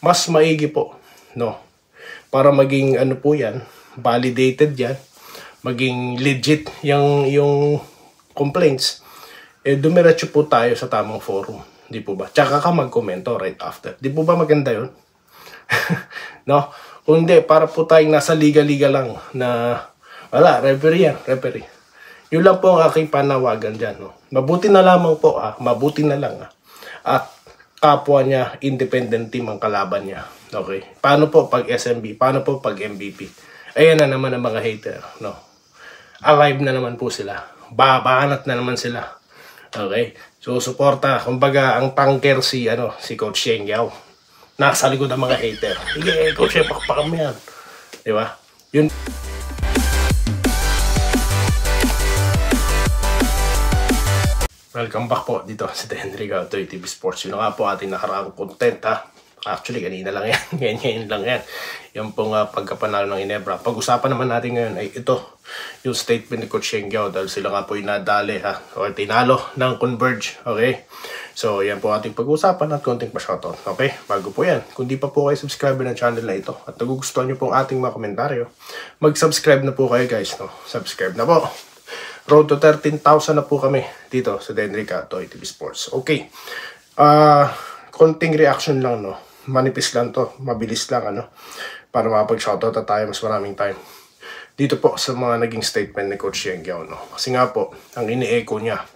mas maigi po, no? Para maging ano po yan, validated yan, maging legit yung complaints, dumiretso po tayo sa tamang forum. Di po ba? Tsaka ka mag-komento right after. Di po ba maganda yun? No? Kung hindi, para po tayong nasa liga-liga lang na wala, referee yan, referee. Yun lang po ang aking panawagan dyan. No? Mabuti na lamang po, mabuti na lang. At kapwa niya, independent team ang kalaban niya. Okay? Paano po pag SMB? Paano po pag MVP? Ayan na naman ang mga hater. No? Alive na naman po sila. Babanat na naman sila. Okay? So, suporta. Kumbaga, ang tanker si Coach Sheng Yao. Nasa likod ang mga hater. Sige, Coach Sheng, pakpakam yan. Diba? Yun. Welcome back po dito sa Henry Gautoy TV Sports. Yun nga po ating nakaraang content Actually, kanina lang yan. Ngayon lang yan. Yan pong pagkapanalo ng Ginebra. Pag-usapan naman natin ngayon ay ito. Yung statement ni Coach Sheng Yao dahil sila nga po yung nadali o tinalo ng Converge. Okay? So, yan po ating pag-usapan at konting pa-shoutout. Okay? Bago po yan. Kung di pa po kayo subscriber ng channel na ito at nagugustuhan nyo pong ating mga komentaryo, mag-subscribe na po kayo guys. No? Subscribe na po. Road to 13,000 na po kami dito sa Henry Gautoy TV Sports. Okay. Konting reaction lang, no? Manipis lang to, mabilis lang, para makapag-shoutout na tayo mas maraming time. Dito po sa mga naging statement ni Coach Sheng Yao, no? Kasi nga po, ang ini-echo niya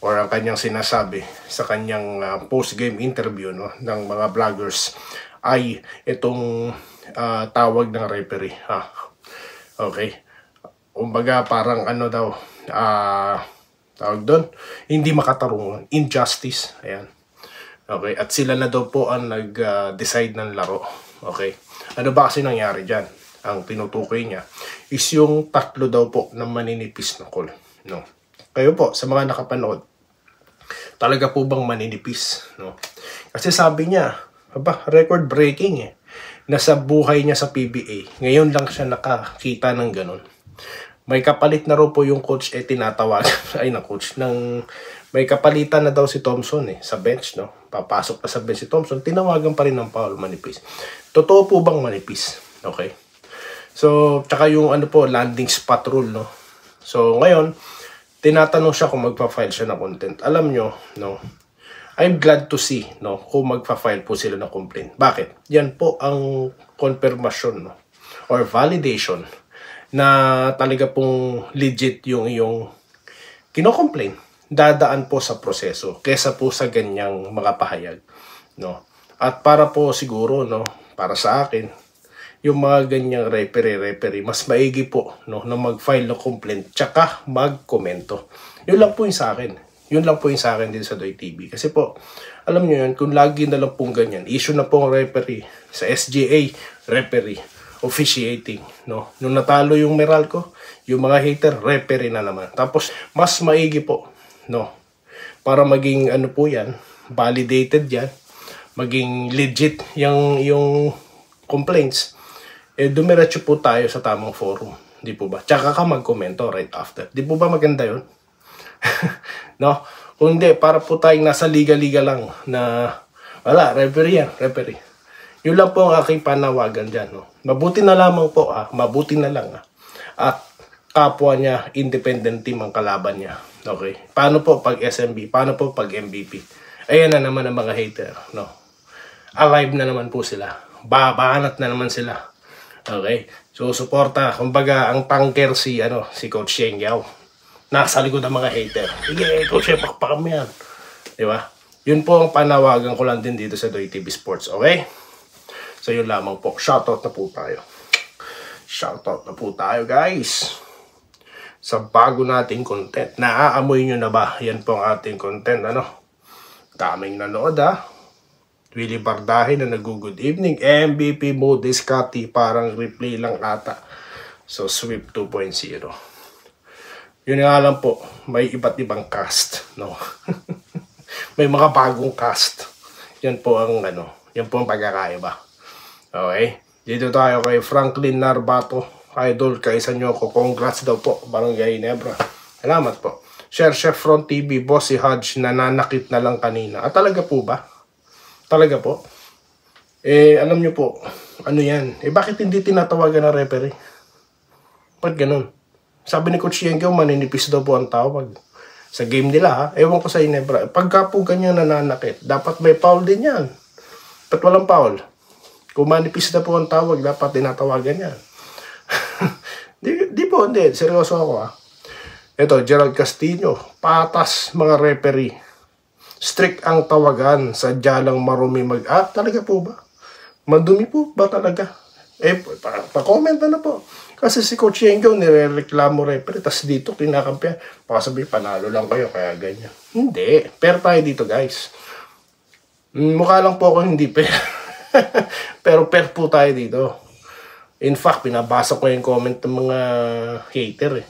or ang kanyang sinasabi sa kanyang post-game interview, no, ng mga vloggers ay itong tawag ng referee. Okay. Kumbaga parang daw, tawag doon, hindi makatarungan, injustice. Ayan. Okay, at sila na daw po ang nag-decide ng laro. Okay, ano ba kasi nangyari dyan? Ang tinutukoy niya is yung tatlo daw po na maninipis na call. No? Kayo po, sa mga nakapanood, talaga po bang maninipis? No? Kasi sabi niya, record breaking Nasa buhay niya sa PBA. Ngayon lang siya nakakita ng ganun. May kapalit na raw po yung coach tinatawag may kapalitan na daw si Thompson sa bench, no? Papasok na sa bench si Thompson, tinawagan pa rin ng foul, manipis. Totoo po bang manipis? Okay. So, tsaka yung landing spot rule, no? So, ngayon, tinatanong siya kung magpa-file siya ng content. Alam nyo, no? I'm glad to see, no? Kung magpa-file po sila ng complaint. Bakit? Yan po ang confirmation, no? Or validation na talaga pong legit yung iyong kino-complain. Dadaan po sa proseso kesa po sa ganyang mga pahayag, no? At para po siguro, no, para sa akin, yung mga ganyang referee mas maigi po, no, na mag-file ng complaint tsaka mag-komento. Yun lang po yung sa akin. Yun lang po yung sa akin din sa Doy TV. Kasi po, alam nyo yun, kung lagi na lang pong ganyan, issue na pong referee sa SGA, referee officiating, no? Nung natalo yung Meralco, yung mga hater, referee na naman. Tapos, mas maigi po, no, para maging po yan, validated yan, maging legit yung complaints, dumiretso po tayo sa tamang forum. Di po ba? Tsaka ka mag-komento right after. Di po ba maganda yun? No? Kung hindi, para po tayong nasa liga-liga lang na wala, referee yan, referee. Yun lang po ang aking panawagan dyan, no? Mabuti na lamang po, mabuti na lang, at kapwa niya, independent team ang kalaban niya. Okay? Paano po pag SMB? Paano po pag MVP? Ayan na naman ang mga hater, no? Alive na naman po sila. Babanat na naman sila. Okay? So, suporta. Kumbaga, ang tanker si Coach Sheng Yao. Nasa likod ang mga hater. Sige, Coach Sheng, pakpakam yan. Diba? Yun po ang panawagan ko lang din dito sa Doy TV Sports. Okay? So, yun lamang po. Shoutout na po tayo. Shoutout na po tayo, guys. Sa bago nating content. Naaamoy nyo na ba? Yan po ang ating content. Daming nanood Willie Bardahe na nag-good evening. MVP mo, Discati, parang replay lang ata. So, Sweep 2.0. Yun nga lang po, may iba't ibang cast. No? May mga bagong cast. Yan po ang yan po ang pagkakaiba. Okay? Dito tayo kay Franklin Narbato. Idol, kaisa nyo ako. Congrats daw po, Barangay Ginebra. Salamat po. Share Chef Front TV, boss si Hodge, nananakit na lang kanina. Talaga po ba? Talaga po? Alam nyo po, ano yan? Bakit hindi tinatawagan ng referee? Ba't ganun? Sabi ni Coach Yenggao, maninipis daw po ang tawag. Sa game nila ha, ewan ko sa Ginebra. Pagka po ganyan nananakit, dapat may foul din yan. Ba't walang foul? Kung manipis na po ang tawag, dapat tinatawagan yan. Di po, hindi. Seryoso ako ha. Ito, Gerald Castillo. Patas mga referee. Strict ang tawagan. Sadya lang marumi talaga po ba? Madumi po ba talaga? Pa-comment na po. Kasi si Coach Yenggao nire-reklamo referee. Tapos dito, kinakampihan. Baka sabi, panalo lang kayo, kaya ganyan. Hindi. Fair tayo dito, guys. Mukha lang po ako hindi fair. Pero fair po tayo dito. In fact, pinabasa ko yung comment ng mga hater eh.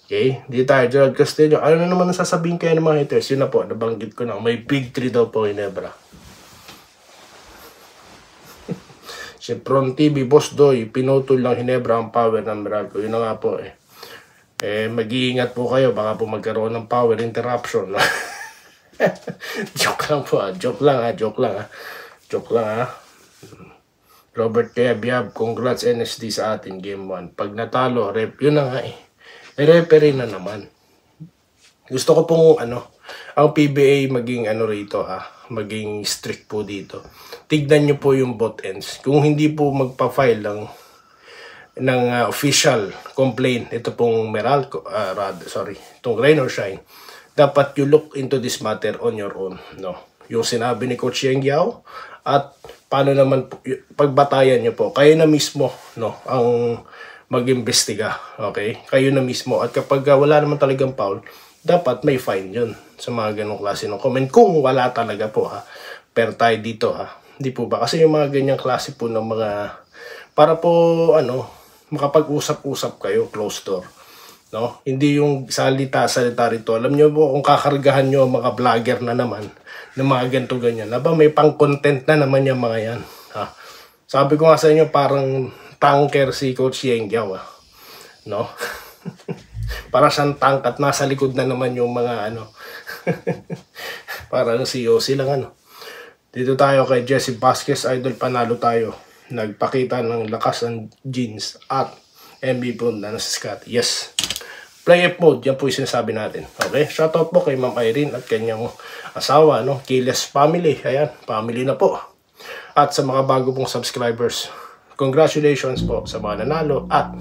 Okay? Di tayo, Gerald Castillo. Ano na naman sasabihin kayo ng mga haters? Yun na po, nabanggit ko na. May big 3 daw po Ginebra. Si Pron TV, Boss Doy, pinutol lang Ginebra ang power ng Meralco. Yun na nga po eh. Mag-iingat po kayo, baka po magkaroon ng power interruption. Joke lang po joke lang. Robert Kebiab, congrats NSD sa atin game 1. Pag natalo, yun na nga eh. Referee na naman. Gusto ko pong ang PBA maging rito maging strict po dito. Tignan nyo po yung both ends. Kung hindi po magpa-file ng official complaint, ito pong Meralco, itong Rain or Shine, dapat you look into this matter on your own, no? Yung sinabi ni Coach Yenggao at paano naman pagbatayan nyo po, kayo na mismo, no, ang mag-imbestiga, okay? Kayo na mismo. At kapag wala naman talagang foul, dapat may fine yun sa mga ganong klase ng comment. Kung wala talaga po per tayo dito Hindi po ba? Kasi yung mga ganyang klase po ng mga, para po makapag-usap-usap kayo, closed door. No? Hindi yung salita rito. Alam nyo po, kung kakargahan nyo mga vlogger na naman, ng mga ganito ganyan, may pang-content na naman yung mga yan. Sabi ko nga sa inyo, parang tanker si Coach Yenggao. No? Para siyang tank at nasa likod na naman yung mga parang CEO silang Dito tayo kay Jesse Vasquez, idol, panalo tayo. Nagpakita ng lakas ng jeans at MB po na nasa Scott. Yes. Play F mode, yan po yung sinasabi natin. Okay, shoutout po kay Ma'am Irene at kanyang asawa, Kiles family. Ayan, family na po. At sa mga bago pong subscribers, congratulations po sa mga nanalo at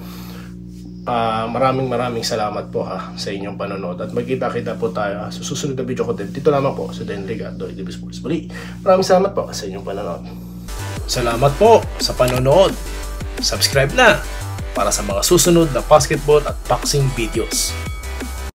maraming salamat po sa inyong panonood. At magkita-kita po tayo sa susunod na video content. Dito lamang po sa Den Ricardo TV Sports. Muli, maraming salamat po sa inyong panonood. Salamat po sa panonood. Subscribe na para sa mga susunod na basketball at boxing videos.